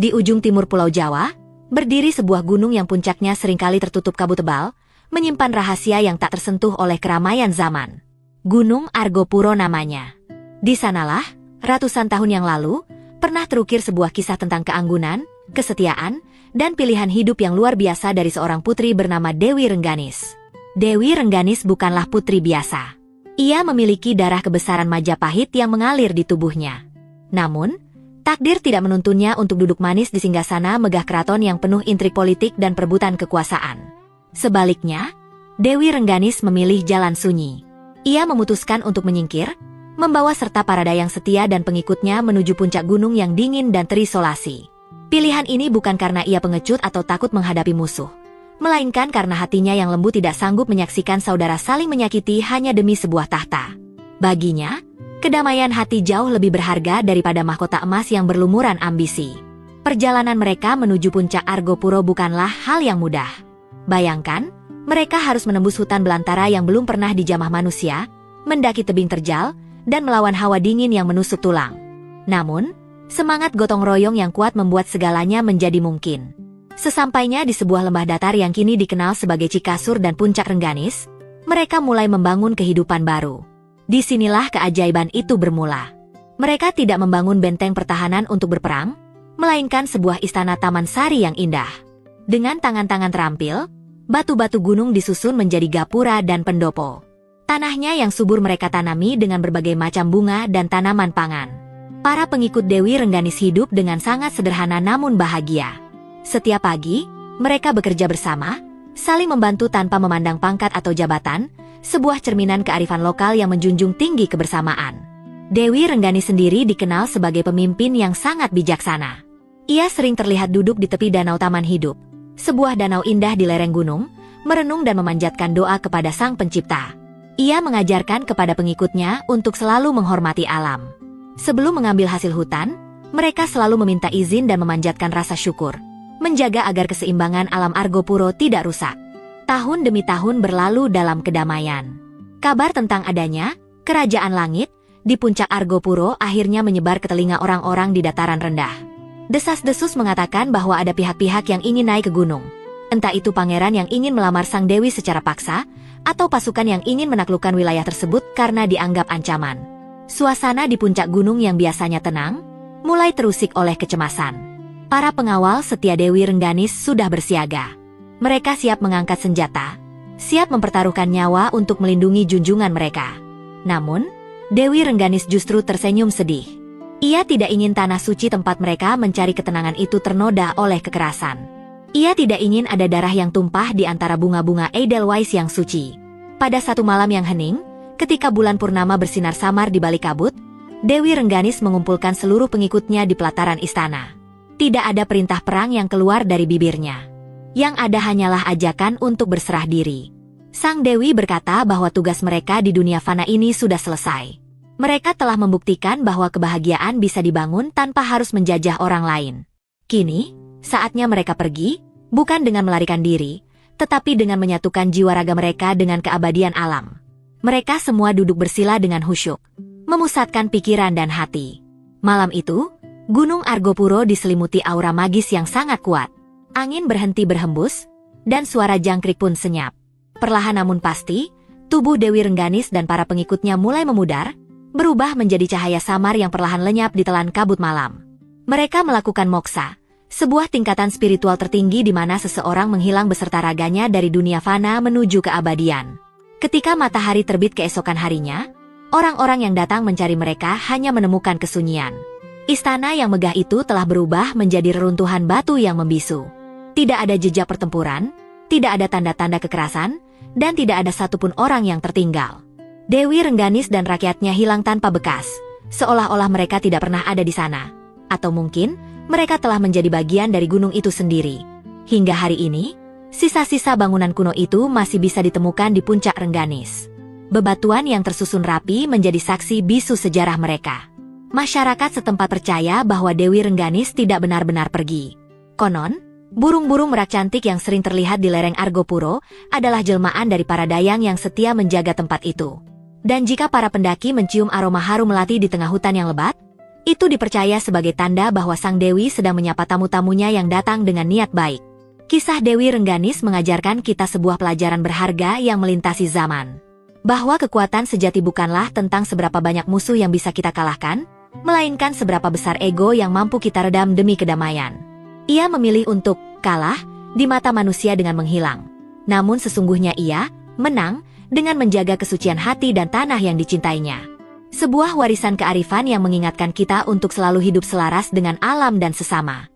Di ujung timur Pulau Jawa, berdiri sebuah gunung yang puncaknya seringkali tertutup kabut tebal, menyimpan rahasia yang tak tersentuh oleh keramaian zaman. Gunung Argopuro namanya. Di sanalah, ratusan tahun yang lalu, pernah terukir sebuah kisah tentang keanggunan, kesetiaan, dan pilihan hidup yang luar biasa dari seorang putri bernama Dewi Rengganis. Dewi Rengganis bukanlah putri biasa. Ia memiliki darah kebesaran Majapahit yang mengalir di tubuhnya. Namun, takdir tidak menuntunnya untuk duduk manis di singgasana megah keraton yang penuh intrik politik dan perebutan kekuasaan. Sebaliknya, Dewi Rengganis memilih jalan sunyi. Ia memutuskan untuk menyingkir, membawa serta para dayang setia dan pengikutnya menuju puncak gunung yang dingin dan terisolasi. Pilihan ini bukan karena ia pengecut atau takut menghadapi musuh, melainkan karena hatinya yang lembut tidak sanggup menyaksikan saudara saling menyakiti hanya demi sebuah tahta. Baginya, kedamaian hati jauh lebih berharga daripada mahkota emas yang berlumuran ambisi. Perjalanan mereka menuju puncak Argopuro bukanlah hal yang mudah. Bayangkan, mereka harus menembus hutan belantara yang belum pernah dijamah manusia, mendaki tebing terjal, dan melawan hawa dingin yang menusuk tulang. Namun, semangat gotong royong yang kuat membuat segalanya menjadi mungkin. Sesampainya di sebuah lembah datar yang kini dikenal sebagai Cikasur dan Puncak Rengganis, mereka mulai membangun kehidupan baru. Disinilah keajaiban itu bermula. Mereka tidak membangun benteng pertahanan untuk berperang, melainkan sebuah istana taman sari yang indah. Dengan tangan-tangan terampil, batu-batu gunung disusun menjadi gapura dan pendopo. Tanahnya yang subur mereka tanami dengan berbagai macam bunga dan tanaman pangan. Para pengikut Dewi Rengganis hidup dengan sangat sederhana namun bahagia. Setiap pagi, mereka bekerja bersama, saling membantu tanpa memandang pangkat atau jabatan, sebuah cerminan kearifan lokal yang menjunjung tinggi kebersamaan. Dewi Rengganis sendiri dikenal sebagai pemimpin yang sangat bijaksana. Ia sering terlihat duduk di tepi danau Taman Hidup, sebuah danau indah di lereng gunung, merenung dan memanjatkan doa kepada Sang Pencipta. Ia mengajarkan kepada pengikutnya untuk selalu menghormati alam. Sebelum mengambil hasil hutan, mereka selalu meminta izin dan memanjatkan rasa syukur, menjaga agar keseimbangan alam Argopuro tidak rusak. Tahun demi tahun berlalu dalam kedamaian. Kabar tentang adanya kerajaan langit di puncak Argopuro akhirnya menyebar ke telinga orang-orang di dataran rendah. Desas-desus mengatakan bahwa ada pihak-pihak yang ingin naik ke gunung. Entah itu pangeran yang ingin melamar sang dewi secara paksa, atau pasukan yang ingin menaklukkan wilayah tersebut karena dianggap ancaman. Suasana di puncak gunung yang biasanya tenang, mulai terusik oleh kecemasan. Para pengawal setia Dewi Rengganis sudah bersiaga. Mereka siap mengangkat senjata, siap mempertaruhkan nyawa untuk melindungi junjungan mereka. Namun, Dewi Rengganis justru tersenyum sedih. Ia tidak ingin tanah suci tempat mereka mencari ketenangan itu ternoda oleh kekerasan. Ia tidak ingin ada darah yang tumpah di antara bunga-bunga Edelweiss yang suci. Pada satu malam yang hening, ketika bulan purnama bersinar samar di balik kabut, Dewi Rengganis mengumpulkan seluruh pengikutnya di pelataran istana. Tidak ada perintah perang yang keluar dari bibirnya. Yang ada hanyalah ajakan untuk berserah diri. Sang Dewi berkata bahwa tugas mereka di dunia fana ini sudah selesai. Mereka telah membuktikan bahwa kebahagiaan bisa dibangun tanpa harus menjajah orang lain. Kini, saatnya mereka pergi, bukan dengan melarikan diri, tetapi dengan menyatukan jiwa raga mereka dengan keabadian alam. Mereka semua duduk bersila dengan khusyuk, memusatkan pikiran dan hati. Malam itu, Gunung Argopuro diselimuti aura magis yang sangat kuat. Angin berhenti berhembus, dan suara jangkrik pun senyap. Perlahan namun pasti, tubuh Dewi Rengganis dan para pengikutnya mulai memudar, berubah menjadi cahaya samar yang perlahan lenyap di telan kabut malam. Mereka melakukan moksa, sebuah tingkatan spiritual tertinggi di mana seseorang menghilang beserta raganya dari dunia fana menuju keabadian. Ketika matahari terbit keesokan harinya, orang-orang yang datang mencari mereka hanya menemukan kesunyian. Istana yang megah itu telah berubah menjadi reruntuhan batu yang membisu. Tidak ada jejak pertempuran, tidak ada tanda-tanda kekerasan, dan tidak ada satupun orang yang tertinggal. Dewi Rengganis dan rakyatnya hilang tanpa bekas, seolah-olah mereka tidak pernah ada di sana. Atau mungkin, mereka telah menjadi bagian dari gunung itu sendiri. Hingga hari ini, sisa-sisa bangunan kuno itu masih bisa ditemukan di puncak Rengganis. Bebatuan yang tersusun rapi menjadi saksi bisu sejarah mereka. Masyarakat setempat percaya bahwa Dewi Rengganis tidak benar-benar pergi. Konon, burung-burung merak cantik yang sering terlihat di lereng Argopuro adalah jelmaan dari para dayang yang setia menjaga tempat itu. Dan jika para pendaki mencium aroma harum melati di tengah hutan yang lebat, Itu dipercaya sebagai tanda bahwa Sang Dewi sedang menyapa tamu-tamunya yang datang dengan niat baik. Kisah Dewi Rengganis mengajarkan kita sebuah pelajaran berharga yang melintasi zaman. Bahwa kekuatan sejati bukanlah tentang seberapa banyak musuh yang bisa kita kalahkan, melainkan seberapa besar ego yang mampu kita redam demi kedamaian. Ia memilih untuk kalah di mata manusia dengan menghilang. Namun sesungguhnya ia menang dengan menjaga kesucian hati dan tanah yang dicintainya. Sebuah warisan kearifan yang mengingatkan kita untuk selalu hidup selaras dengan alam dan sesama.